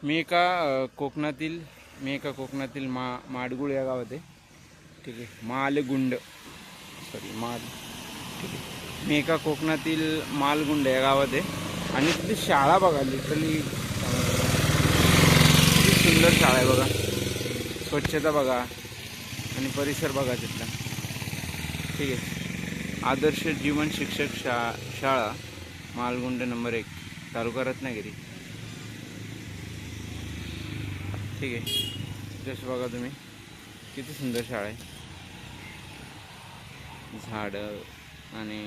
मी एका कोकणातील माडगुळ या गावात आहे. ठीक आहे, मालगुंड, सॉरी माल, ठीक आहे. मी एका कोकणातील मालगुंड या गावात आहे आणि तिथली शाळा बघा, लिटरली किती सुंदर शाळा आहे बघा. स्वच्छता बघा आणि परिसर बघा तिथला. ठीक आहे, आदर्श जीवन शिक्षक शाळा मालगुंड नंबर 1, तालुका रत्नागिरी. ठीक आहे, जसं बघा तुम्ही किती सुंदर शाळा आहे. झाडं आणि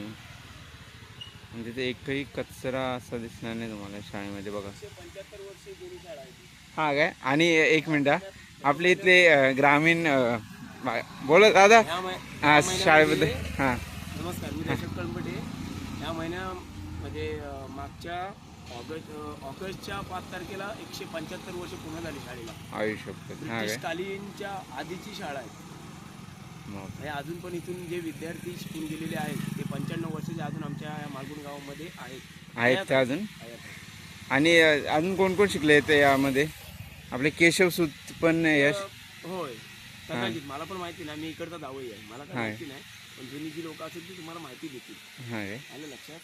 तिथे एकही कचरा असा दिसणार नाही तुम्हाला शाळेमध्ये बघा. 175 वर्षे जुनी शाळा आहे. हां काय. आणि एक मिनटं, आपले इथले ग्रामीण बोला दादा हां शाळेबद्दल. हां नमस्कार, मी दर्शक कळंबटे. या महिन्यामध्ये मागच्या ऑगस्टच्या 5 तारखेला 175 वर्ष पूर्ण झाली शाळेला. आयुष्य. हां काय. कालीनच्या आधीची शाळा आहे. अजून पण इथून जे विद्यार्थी शिकून गेलेले आहेत ते 95 वर्षाचे अजून आमच्या मालगुण गावामध्ये आहेत ते अजून. आणि अजून कोण कोण शिकले ते यामध्ये? आपले केशव सूत पण यश. होय, कदाचित मला पण माहिती नाही, मी इकडचा दावई आहे, मला काय माहिती नाही, पण जुनी जी लोक असतील ती तुम्हाला माहिती देतील. आलं लक्षात.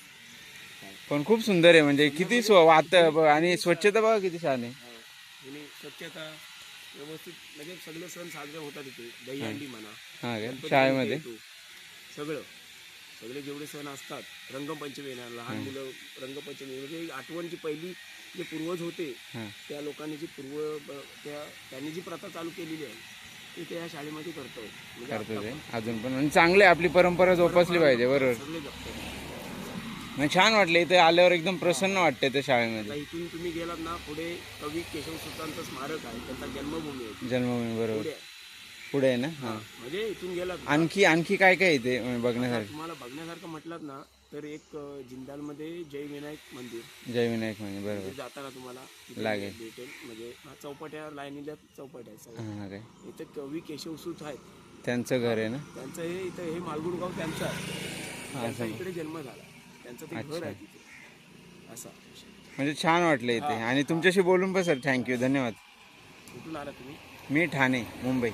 पण खूप सुंदर आहे, म्हणजे किती आणि स्वच्छता बघा किती छान आहे. स्वच्छता व्यवस्थित, म्हणजे सगळे सण साजरे होतात इथे. दहीहंडी म्हणा, शाळेमध्ये सगळे जेवढे सण असतात, रंगपंचमी येणार, लहान मुलं रंगपंचमी, म्हणजे आठवणची पहिली जे पूर्वज होते त्या लोकांनी जी त्यांनी जी प्रथा चालू केलेली आहे ते या शाळेमध्ये करतोय. अजून पण चांगले, आपली परंपरा जोपासली पाहिजे. बरोबर, सगळे जपतात. छान वाटलं इथे आल्यावर, एकदम प्रसन्न वाटते त्या शाळेमध्ये. इथून तुम्ही गेलात ना, पुढे कवी केशव सुतांचं स्मारक आहे, त्यांचा जन्मभूमी आहे. जन्मभूमी बरोबर पुढे आहे ना. हां, म्हणजे इथून गेलात आणखी काय काय इथे बघण्यासारखं? तुम्हाला बघण्यासारखं म्हटलात ना तर एक जिंदालमध्ये जय विनायक मंदिर, बरोबर जाताना तुम्हाला लागेल, भेटेल. म्हणजे चौपाट्या लाईनीला चौपाट्या आहेत. इथे कवी केशव सूत आहेत, त्यांचं घर आहे ना. त्यांचं हे मालगुण गाव त्यांचं आहे. त्यांचा इकडे जन्म झाला, त्यांचं ते घर आहे तिथे. असं म्हणजे छान वाटलं इथे. आणि तुमच्याशी बोलून पण सर थँक्यू, धन्यवाद. कुठून आला तुम्ही? मी ठाणे, मुंबई.